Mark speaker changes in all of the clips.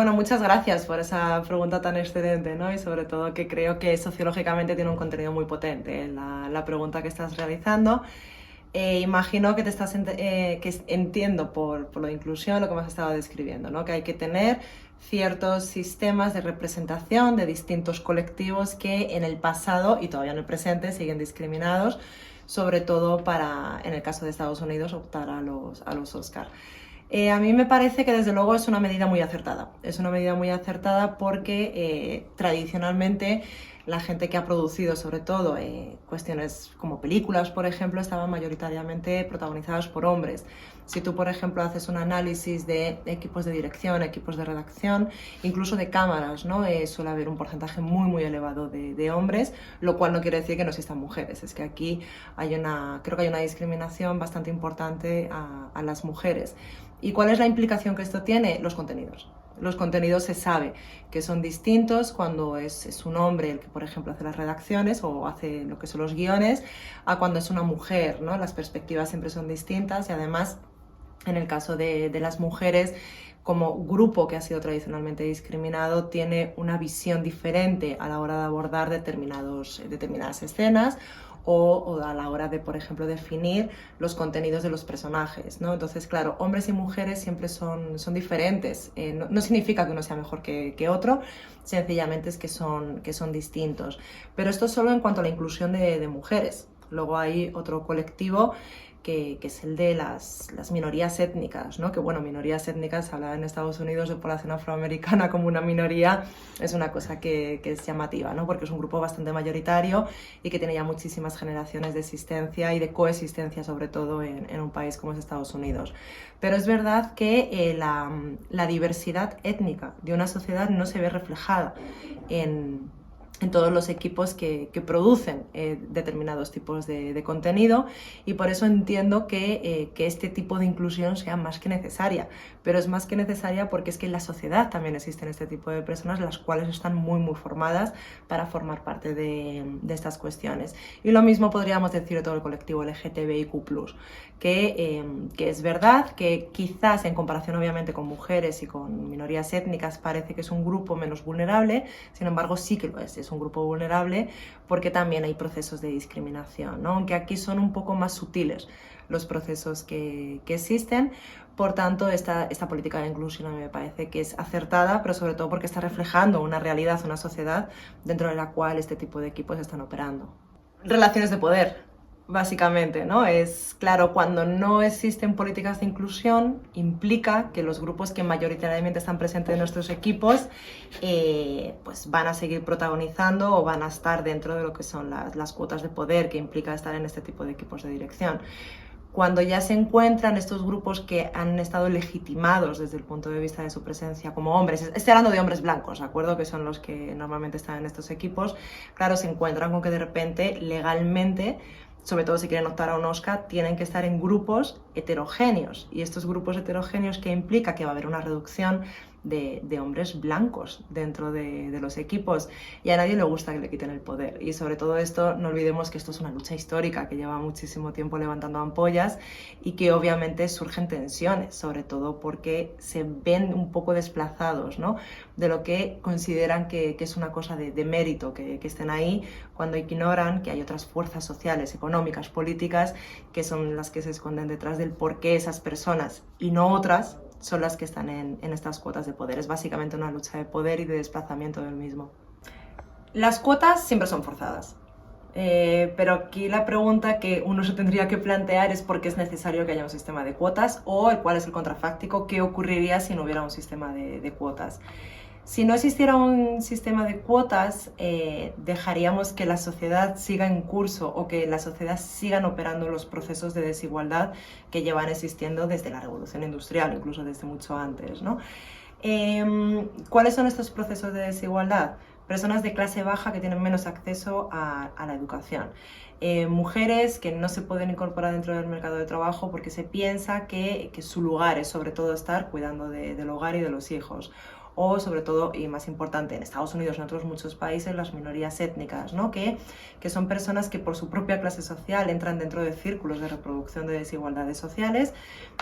Speaker 1: Bueno, muchas gracias por esa pregunta tan excelente, ¿no? Y sobre todo que creo que sociológicamente tiene un contenido muy potente la pregunta que estás realizando. Imagino que entiendo por lo de inclusión lo que me has estado describiendo, ¿no? Que hay que tener ciertos sistemas de representación de distintos colectivos que en el pasado y todavía en el presente siguen discriminados, sobre todo para, en el caso de Estados Unidos, optar a los Oscar. A mí me parece que desde luego es una medida muy acertada. Es una medida muy acertada porque tradicionalmente la gente que ha producido sobre todo cuestiones como películas, por ejemplo, estaban mayoritariamente protagonizadas por hombres. Si tú, por ejemplo, haces un análisis de equipos de dirección, equipos de redacción, incluso de cámaras, ¿no? Suele haber un porcentaje muy elevado de hombres, lo cual no quiere decir que no existan mujeres. Es que aquí creo que hay una discriminación bastante importante a las mujeres. ¿Y cuál es la implicación que esto tiene? Los contenidos. Los contenidos se sabe que son distintos cuando es un hombre el que, por ejemplo, hace las redacciones o hace lo que son los guiones, a cuando es una mujer, ¿no? Las perspectivas siempre son distintas y además, en el caso de las mujeres, como grupo que ha sido tradicionalmente discriminado, tiene una visión diferente a la hora de abordar determinadas escenas o a la hora de, por ejemplo, definir los contenidos de los personajes, ¿no? Entonces, claro, hombres y mujeres siempre son diferentes. No significa que uno sea mejor que otro, sencillamente es que son distintos. Pero esto solo en cuanto a la inclusión de mujeres. Luego hay otro colectivo que es el de las minorías étnicas, ¿no? Que bueno, minorías étnicas, hablar en Estados Unidos de población afroamericana como una minoría es una cosa que es llamativa, ¿no? Porque es un grupo bastante mayoritario y que tiene ya muchísimas generaciones de existencia y de coexistencia, sobre todo en un país como es Estados Unidos. Pero es verdad que la diversidad étnica de una sociedad no se ve reflejada en todos los equipos que producen determinados tipos de contenido, y por eso entiendo que este tipo de inclusión sea más que necesaria, pero es más que necesaria porque es que en la sociedad también existen este tipo de personas las cuales están muy formadas para formar parte de estas cuestiones. Y lo mismo podríamos decir de todo el colectivo LGTBIQ+, que es verdad que quizás en comparación obviamente con mujeres y con minorías étnicas parece que es un grupo menos vulnerable, sin embargo sí que lo es un grupo vulnerable porque también hay procesos de discriminación, ¿no? Aunque aquí son un poco más sutiles los procesos que existen. Por tanto, esta política de inclusión a mí me parece que es acertada, pero sobre todo porque está reflejando una realidad, una sociedad dentro de la cual este tipo de equipos están operando. Relaciones de poder, básicamente, ¿no? Es claro, cuando no existen políticas de inclusión, implica que los grupos que mayoritariamente están presentes en nuestros equipos pues van a seguir protagonizando o van a estar dentro de lo que son las cuotas de poder que implica estar en este tipo de equipos de dirección. Cuando ya se encuentran estos grupos que han estado legitimados desde el punto de vista de su presencia como hombres, estoy hablando de hombres blancos, ¿de acuerdo? Que son los que normalmente están en estos equipos, claro, se encuentran con que de repente, legalmente, sobre todo si quieren optar a un Oscar, tienen que estar en grupos heterogéneos. Y estos grupos heterogéneos, ¿qué implica? Que va a haber una reducción de hombres blancos dentro de los equipos, y a nadie le gusta que le quiten el poder. Y sobre todo esto, no olvidemos que esto es una lucha histórica que lleva muchísimo tiempo levantando ampollas y que obviamente surgen tensiones, sobre todo porque se ven un poco desplazados, ¿no? De lo que consideran que es una cosa de mérito que estén ahí, cuando ignoran que hay otras fuerzas sociales, económicas, políticas, que son las que se esconden detrás del por qué esas personas y no otras son las que están en estas cuotas de poder. Es básicamente una lucha de poder y de desplazamiento del mismo. Las cuotas siempre son forzadas, pero aquí la pregunta que uno se tendría que plantear es por qué es necesario que haya un sistema de cuotas, o cuál es el contrafáctico, qué ocurriría si no hubiera un sistema de cuotas. Si no existiera un sistema de cuotas, dejaríamos que la sociedad siga en curso o que la sociedad sigan operando los procesos de desigualdad que llevan existiendo desde la Revolución Industrial, incluso desde mucho antes, ¿no? ¿Cuáles son estos procesos de desigualdad? Personas de clase baja que tienen menos acceso a la educación. Mujeres que no se pueden incorporar dentro del mercado de trabajo porque se piensa que su lugar es sobre todo estar cuidando del hogar y de los hijos. o sobre todo, y más importante, en Estados Unidos y en otros muchos países, las minorías étnicas, ¿no? que son personas que por su propia clase social entran dentro de círculos de reproducción de desigualdades sociales,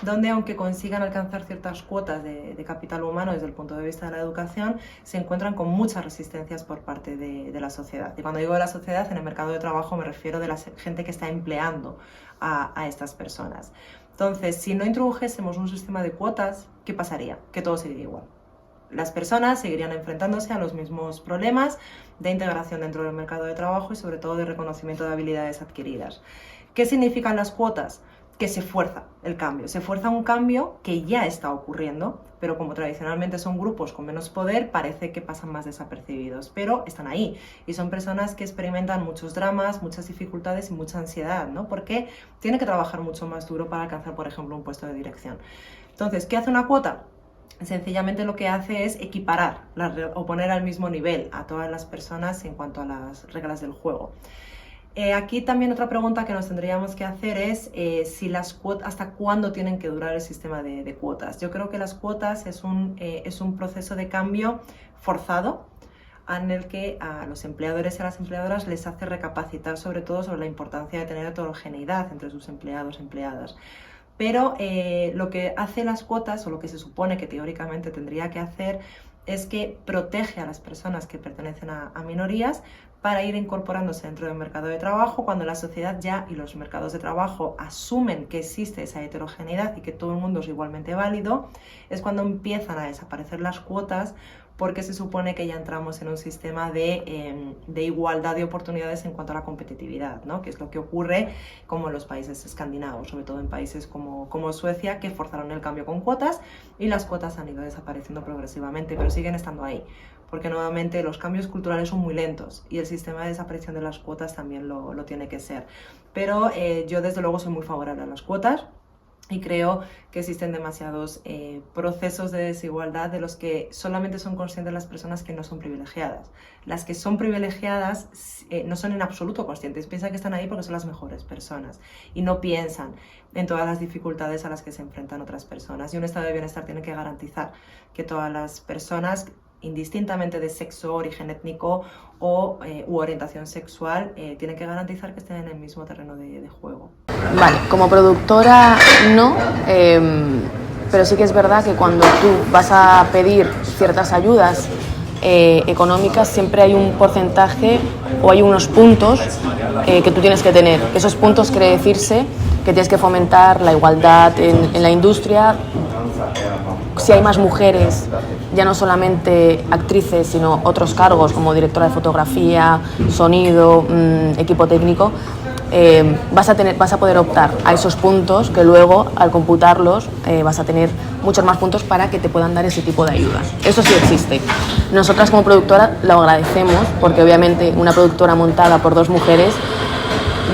Speaker 1: donde aunque consigan alcanzar ciertas cuotas de capital humano desde el punto de vista de la educación, se encuentran con muchas resistencias por parte de la sociedad. Y cuando digo de la sociedad, en el mercado de trabajo me refiero de la gente que está empleando a estas personas. Entonces, si no introdujésemos un sistema de cuotas, ¿qué pasaría? Que todo seguiría igual. Las personas seguirían enfrentándose a los mismos problemas de integración dentro del mercado de trabajo y sobre todo de reconocimiento de habilidades adquiridas. ¿Qué significan las cuotas? Que se fuerza el cambio, se fuerza un cambio que ya está ocurriendo, pero como tradicionalmente son grupos con menos poder, parece que pasan más desapercibidos, pero están ahí y son personas que experimentan muchos dramas, muchas dificultades y mucha ansiedad, ¿no? Porque tienen que trabajar mucho más duro para alcanzar, por ejemplo, un puesto de dirección. Entonces, ¿qué hace una cuota? Sencillamente lo que hace es equiparar o poner al mismo nivel a todas las personas en cuanto a las reglas del juego. Aquí también otra pregunta que nos tendríamos que hacer es si las cuotas, hasta cuándo tienen que durar el sistema de cuotas. Yo creo que las cuotas es un proceso de cambio forzado en el que a los empleadores y a las empleadoras les hace recapacitar sobre todo sobre la importancia de tener heterogeneidad entre sus empleados y empleadas. Pero lo que hace las cuotas, o lo que se supone que teóricamente tendría que hacer, es que protege a las personas que pertenecen a minorías para ir incorporándose dentro del mercado de trabajo. Cuando la sociedad ya y los mercados de trabajo asumen que existe esa heterogeneidad y que todo el mundo es igualmente válido, es cuando empiezan a desaparecer las cuotas, porque se supone que ya entramos en un sistema de igualdad de oportunidades en cuanto a la competitividad, ¿no? Que es lo que ocurre como en los países escandinavos, sobre todo en países como Suecia, que forzaron el cambio con cuotas y las cuotas han ido desapareciendo progresivamente, pero siguen estando ahí, porque nuevamente los cambios culturales son muy lentos y el sistema de desaparición de las cuotas también lo tiene que ser. Pero yo desde luego soy muy favorable a las cuotas. Y creo que existen demasiados procesos de desigualdad de los que solamente son conscientes las personas que no son privilegiadas. Las que son privilegiadas no son en absoluto conscientes, piensan que están ahí porque son las mejores personas y no piensan en todas las dificultades a las que se enfrentan otras personas. Y un estado de bienestar tiene que garantizar que todas las personas, indistintamente de sexo, origen étnico u orientación sexual, tienen que garantizar que estén en el mismo terreno de juego.
Speaker 2: Vale, como productora no, pero sí que es verdad que cuando tú vas a pedir ciertas ayudas económicas, siempre hay un porcentaje o hay unos puntos que tú tienes que tener. Esos puntos quiere decirse que tienes que fomentar la igualdad en la industria. Si hay más mujeres, ya no solamente actrices, sino otros cargos como directora de fotografía, sonido, equipo técnico, vas a poder optar a esos puntos que luego, al computarlos, vas a tener muchos más puntos para que te puedan dar ese tipo de ayuda. Eso sí existe. Nosotras como productora lo agradecemos porque obviamente una productora montada por 2 mujeres,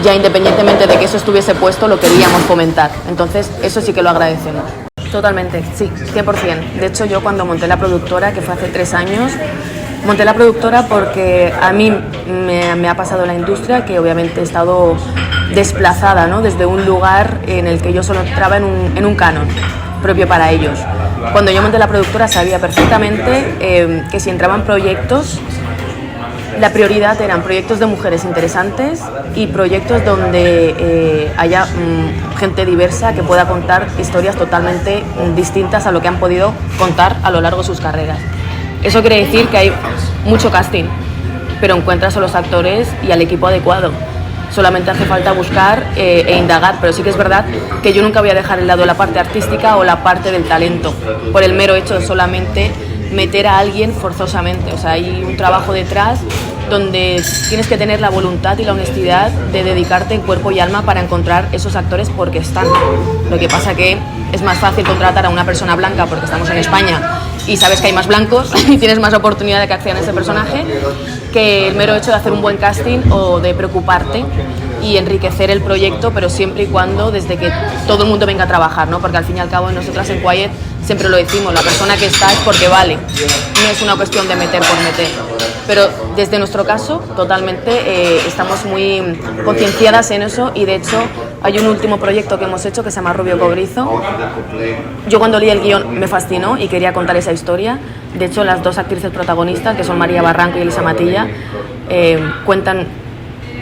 Speaker 2: ya independientemente de que eso estuviese puesto, lo queríamos fomentar. Entonces eso sí que lo agradecemos. Totalmente, sí, 100%. De hecho, yo cuando monté la productora, que fue hace 3 años, monté la productora porque a mí me ha pasado en la industria que obviamente he estado desplazada, ¿no? Desde un lugar en el que yo solo entraba en un canon propio para ellos. Cuando yo monté la productora sabía perfectamente que si entraban proyectos, la prioridad eran proyectos de mujeres interesantes y proyectos donde haya gente diversa que pueda contar historias totalmente distintas a lo que han podido contar a lo largo de sus carreras. Eso quiere decir que hay mucho casting, pero encuentras a los actores y al equipo adecuado. Solamente hace falta buscar e indagar, pero sí que es verdad que yo nunca voy a dejar de lado la parte artística o la parte del talento, por el mero hecho de solamente meter a alguien forzosamente. O sea, hay un trabajo detrás donde tienes que tener la voluntad y la honestidad de dedicarte en cuerpo y alma para encontrar esos actores porque están. Lo que pasa que es más fácil contratar a una persona blanca porque estamos en España y sabes que hay más blancos y tienes más oportunidad de que accedan a ese personaje que el mero hecho de hacer un buen casting o de preocuparte y enriquecer el proyecto, pero siempre y cuando desde que todo el mundo venga a trabajar, ¿no? Porque al fin y al cabo nosotras en Quiet siempre lo decimos, la persona que está es porque vale, no es una cuestión de meter por meter. Pero desde nuestro caso, totalmente estamos muy concienciadas en eso y de hecho hay un último proyecto que hemos hecho que se llama Rubio Cobrizo. Yo cuando leí el guión me fascinó y quería contar esa historia. De hecho, las dos actrices protagonistas, que son María Barranco y Elisa Matilla, cuentan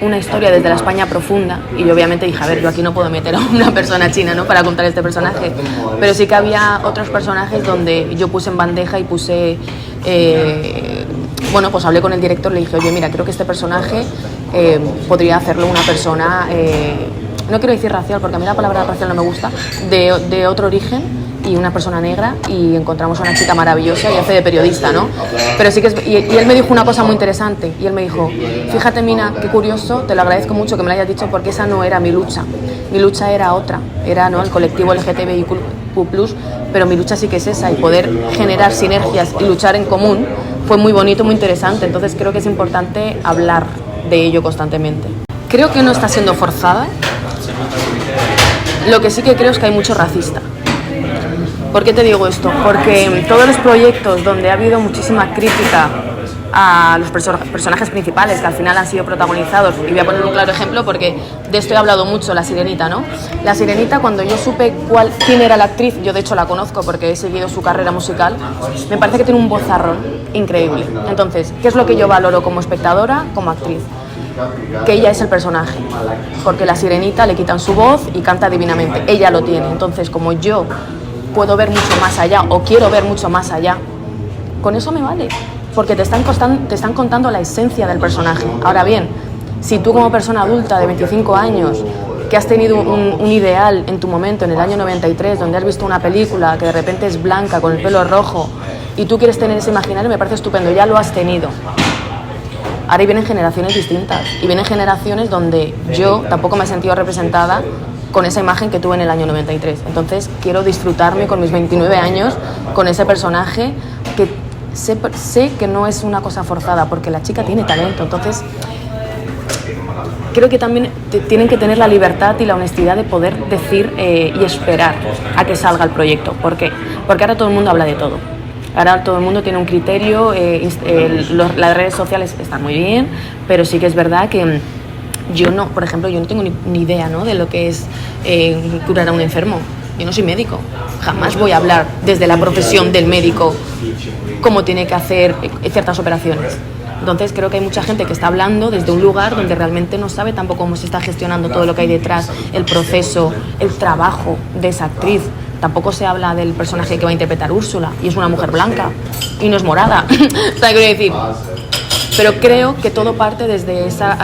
Speaker 2: una historia desde la España profunda y yo obviamente dije, a ver, yo aquí no puedo meter a una persona china, ¿no?, para contar este personaje, pero sí que había otros personajes donde yo puse en bandeja y puse, bueno, pues hablé con el director, le dije, oye, mira, creo que este personaje podría hacerlo una persona, no quiero decir racial, porque a mí la palabra racial no me gusta, de otro origen, y una persona negra, y encontramos a una chica maravillosa y hace de periodista, ¿no? Pero sí que y él me dijo una cosa muy interesante, y él me dijo, fíjate, Mina, qué curioso, te lo agradezco mucho que me lo hayas dicho, porque esa no era mi lucha era otra, era, ¿no?, el colectivo LGTBIQ+, pero mi lucha sí que es esa, y poder generar sinergias y luchar en común fue muy bonito, muy interesante, entonces creo que es importante hablar de ello constantemente. Creo que no está siendo forzada, lo que sí que creo es que hay mucho racista. ¿Por qué te digo esto? Porque todos los proyectos donde ha habido muchísima crítica a los personajes principales, que al final han sido protagonizados, y voy a poner un claro ejemplo porque de esto he hablado mucho, La Sirenita, ¿no? La Sirenita, cuando yo supe quién era la actriz, yo de hecho la conozco porque he seguido su carrera musical, me parece que tiene un vozarrón increíble. Entonces, ¿qué es lo que yo valoro como espectadora, como actriz? Que ella es el personaje, porque la Sirenita le quitan su voz y canta divinamente, ella lo tiene. Entonces, como yo puedo ver mucho más allá o quiero ver mucho más allá, con eso me vale, porque te están contando la esencia del personaje. Ahora bien, si tú como persona adulta de 25 años que has tenido un ideal en tu momento, en el año 93, donde has visto una película que de repente es blanca con el pelo rojo y tú quieres tener ese imaginario, me parece estupendo, ya lo has tenido. Ahora vienen generaciones distintas y vienen generaciones donde yo tampoco me he sentido representada con esa imagen que tuve en el año 93. Entonces quiero disfrutarme con mis 29 años con ese personaje que sé que no es una cosa forzada, porque la chica tiene talento. Entonces creo que también tienen que tener la libertad y la honestidad de poder decir y esperar a que salga el proyecto. ¿Por qué? Porque ahora todo el mundo habla de todo. Ahora todo el mundo tiene un criterio, las redes sociales están muy bien, pero sí que es verdad que yo no, por ejemplo, yo no tengo ni idea, ¿no?, de lo que es curar a un enfermo. Yo no soy médico, jamás voy a hablar desde la profesión del médico cómo tiene que hacer ciertas operaciones. Entonces creo que hay mucha gente que está hablando desde un lugar donde realmente no sabe tampoco cómo se está gestionando todo lo que hay detrás, el proceso, el trabajo de esa actriz. Tampoco se habla del personaje que va a interpretar Úrsula, y es una mujer blanca, y no es morada. O sea, quiero decir, pero creo que todo parte desde esa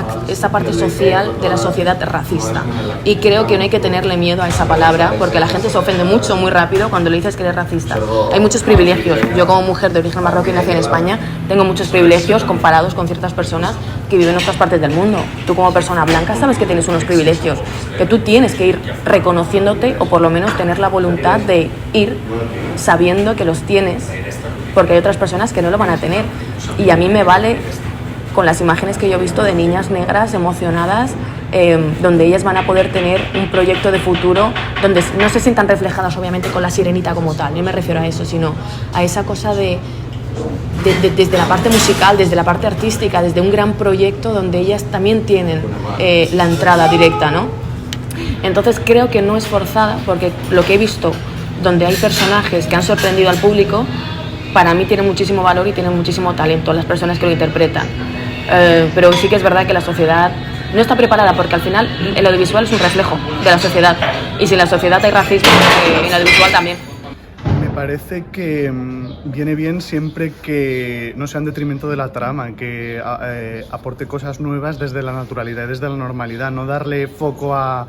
Speaker 2: parte social de la sociedad racista, y creo que no hay que tenerle miedo a esa palabra, porque la gente se ofende mucho, muy rápido, cuando le dices que eres racista. Hay muchos privilegios. Yo, como mujer de origen marroquí y nacida en España, tengo muchos privilegios comparados con ciertas personas que viven en otras partes del mundo. Tú, como persona blanca, sabes que tienes unos privilegios, que tú tienes que ir reconociéndote, o por lo menos tener la voluntad de ir sabiendo que los tienes, porque hay otras personas que no lo van a tener. Y a mí me vale con las imágenes que yo he visto de niñas negras emocionadas, donde ellas van a poder tener un proyecto de futuro, donde no se sientan reflejadas obviamente con la Sirenita como tal, no me refiero a eso, sino a esa cosa desde la parte musical, desde la parte artística, desde un gran proyecto donde ellas también tienen la entrada directa, ¿no? Entonces creo que no es forzada, porque lo que he visto donde hay personajes que han sorprendido al público, para mí tienen muchísimo valor y tienen muchísimo talento las personas que lo interpretan. Pero sí que es verdad que la sociedad no está preparada, porque al final el audiovisual es un reflejo de la sociedad, y si en la sociedad hay racismo, en el audiovisual también.
Speaker 3: Me parece que viene bien siempre que no sea en detrimento de la trama, que aporte cosas nuevas desde la naturalidad y desde la normalidad, no darle foco a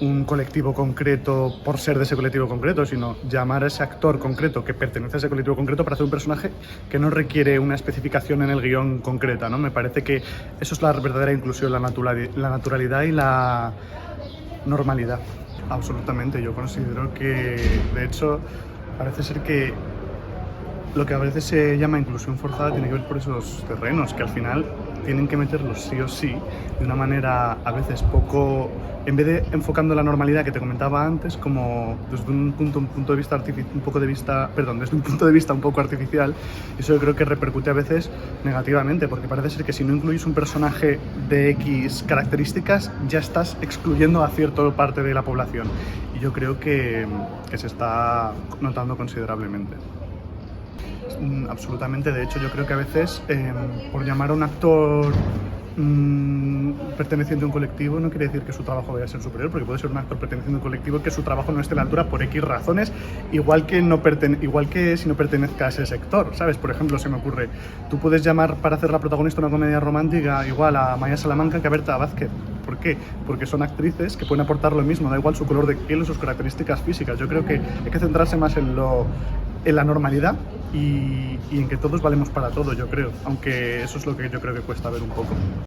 Speaker 3: un colectivo concreto por ser de ese colectivo concreto, sino llamar a ese actor concreto que pertenece a ese colectivo concreto para hacer un personaje que no requiere una especificación en el guión concreta, ¿no? Me parece que eso es la verdadera inclusión, la naturalidad y la normalidad. Absolutamente, yo considero que, de hecho, parece ser que lo que a veces se llama inclusión forzada tiene que ver por esos terrenos, que al final tienen que meterlos sí o sí, de una manera a veces poco, en vez de enfocando la normalidad que te comentaba antes, como desde un punto de vista desde un punto de vista un poco artificial. Eso yo creo que repercute a veces negativamente, porque parece ser que si no incluyes un personaje de X características, ya estás excluyendo a cierta parte de la población. Y yo creo que se está notando considerablemente. Absolutamente, de hecho yo creo que a veces por llamar a un actor perteneciente a un colectivo no quiere decir que su trabajo vaya a ser superior, porque puede ser un actor perteneciente a un colectivo que su trabajo no esté a la altura por X razones, igual que si no pertenezca a ese sector, ¿sabes? Por ejemplo, se me ocurre, tú puedes llamar para hacer la protagonista de una comedia romántica igual a Maya Salamanca que a Berta Vázquez. ¿Por qué? Porque son actrices que pueden aportar lo mismo, da igual su color de piel o sus características físicas. Yo creo que hay que centrarse más en la normalidad y en que todos valemos para todo, yo creo, aunque eso es lo que yo creo que cuesta ver un poco.